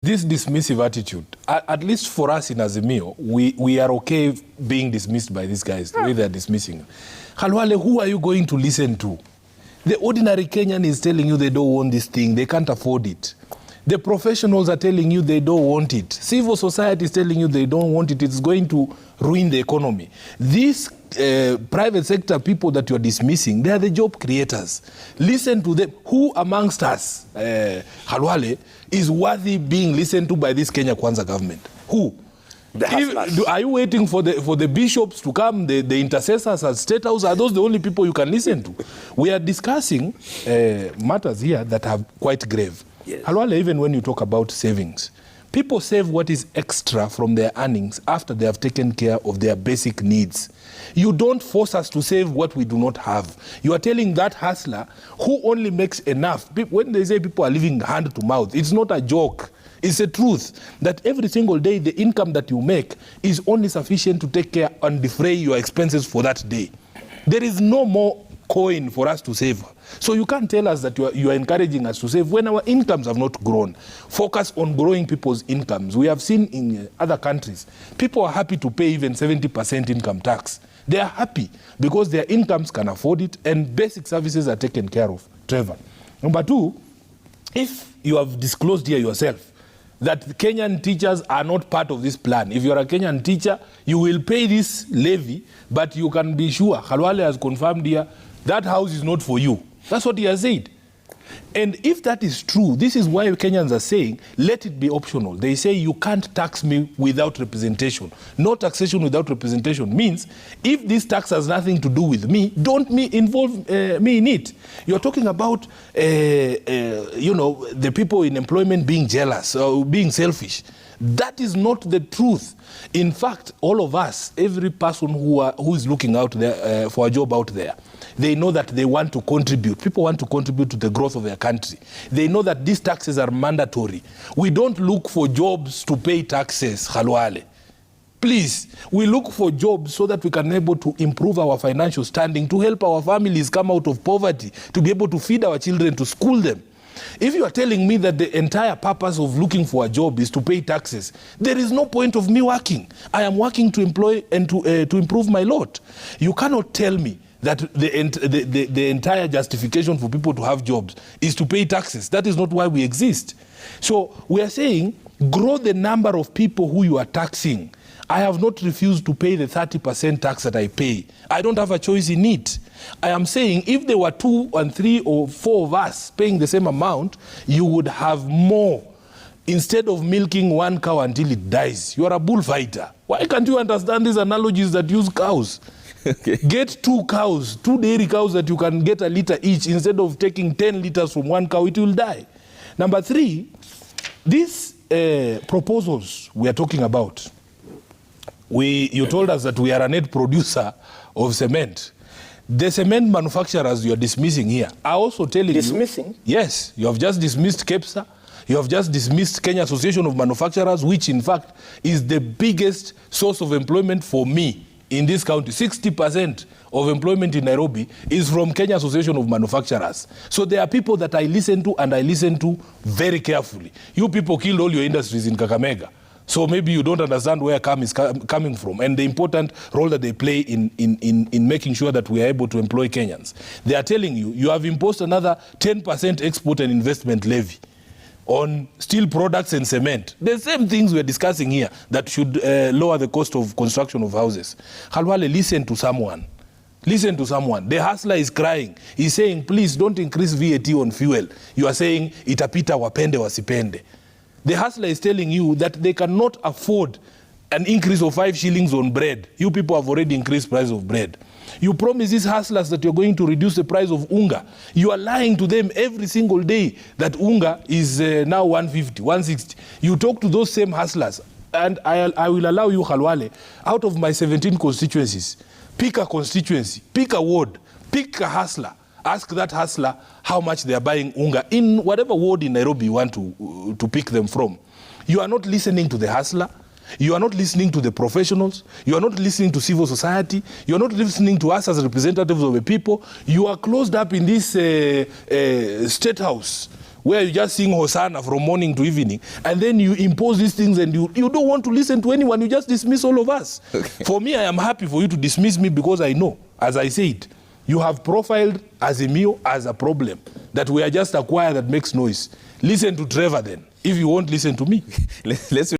this dismissive attitude, at least for us in Azimio, we are okay being dismissed by these guys, the way they're dismissing. Khalwale, who are you going to listen to? The ordinary Kenyan is telling you they don't want this thing, they can't afford it. The professionals are telling you they don't want it. Civil society is telling you they don't want it. It's going to ruin the economy. These private sector people that you're dismissing, they are the job creators. Listen to them. Who amongst us, Khalwale, is worthy being listened to by this Kenya Kwanza government? Who? Are you waiting for the bishops to come, the intercessors at State House? Are those the only people you can listen to? We are discussing matters here that are quite grave. Yes. Khalwale, even when you talk about savings, people save what is extra from their earnings after they have taken care of their basic needs. You don't force us to save what we do not have. You are telling that hustler who only makes enough. When they say people are living hand to mouth, it's not a joke. It's a truth that every single day the income that you make is only sufficient to take care and defray your expenses for that day. There is no more coin for us to save. So you can't tell us that you are encouraging us to save when our incomes have not grown. Focus on growing people's incomes. We have seen in other countries, people are happy to pay even 70% income tax. They are happy because their incomes can afford it and basic services are taken care of. Trevor. Number two, if you have disclosed here yourself that Kenyan teachers are not part of this plan, if you are a Kenyan teacher, you will pay this levy, but you can be sure, Khalwale has confirmed here, that house is not for you. That's what he has said. And if that is true, this is why Kenyans are saying, let it be optional. They say you can't tax me without representation. No taxation without representation means if this tax has nothing to do with me, don't involve me in it. You're talking about, the people in employment being jealous or being selfish. That is not the truth. In fact, all of us, every person who is looking out there for a job out there, they know that they want to contribute. People want to contribute to the growth of their country. They know that these taxes are mandatory. We don't look for jobs to pay taxes, Khalwale. Please, we look for jobs so that we can be able to improve our financial standing, to help our families come out of poverty, to be able to feed our children, to school them. If you are telling me that the entire purpose of looking for a job is to pay taxes, there is no point of me working. I am working to employ and to improve my lot. You cannot tell me that the entire justification for people to have jobs is to pay taxes. That is not why we exist. So we are saying, grow the number of people who you are taxing. I have not refused to pay the 30% tax that I pay. I don't have a choice in it. I am saying if there were 2 and 3 or 4 of us paying the same amount, you would have more. Instead of milking one cow until it dies, you are a bullfighter. Why can't you understand these analogies that use cows? Okay. Get 2 cows, 2 dairy cows that you can get a liter each. Instead of taking 10 liters from one cow, it will die. Number 3, these proposals we are talking about, you told us that we are a net producer of cement. The cement manufacturers you are dismissing here are also telling you... Dismissing? Yes. You have just dismissed KEPSA. You have just dismissed Kenya Association of Manufacturers, which in fact is the biggest source of employment for me in this county. 60% of employment in Nairobi is from Kenya Association of Manufacturers. So there are people that I listen to, and I listen to very carefully. You people killed all your industries in Kakamega. So maybe you don't understand where CAM is coming from and the important role that they play in making sure that we are able to employ Kenyans. They are telling you, you have imposed another 10% export and investment levy on steel products and cement. The same things we're discussing here that should lower the cost of construction of houses. Khalwale, listen to someone. Listen to someone. The hustler is crying. He's saying, please don't increase VAT on fuel. You are saying, itapita wapende wasipende. The hustler is telling you that they cannot afford an increase of 5 shillings on bread. You people have already increased price of bread. You promise these hustlers that you're going to reduce the price of unga. You are lying to them every single day that unga is now 150, 160. You talk to those same hustlers, and I will allow you, Khalwale, out of my 17 constituencies, pick a constituency, pick a ward, pick a hustler. Ask that hustler how much they are buying unga in whatever ward in Nairobi you want to pick them from. You are not listening to the hustler. You are not listening to the professionals. You are not listening to civil society. You are not listening to us as representatives of the people. You are closed up in this state house where you just sing Hosanna from morning to evening, and then you impose these things and you don't want to listen to anyone, you just dismiss all of us. Okay. For me, I am happy for you to dismiss me because I know, as I said, you have profiled Azimio as a problem, that we are just a choir that makes noise. Listen to Trevor then, if you won't listen to me. Let's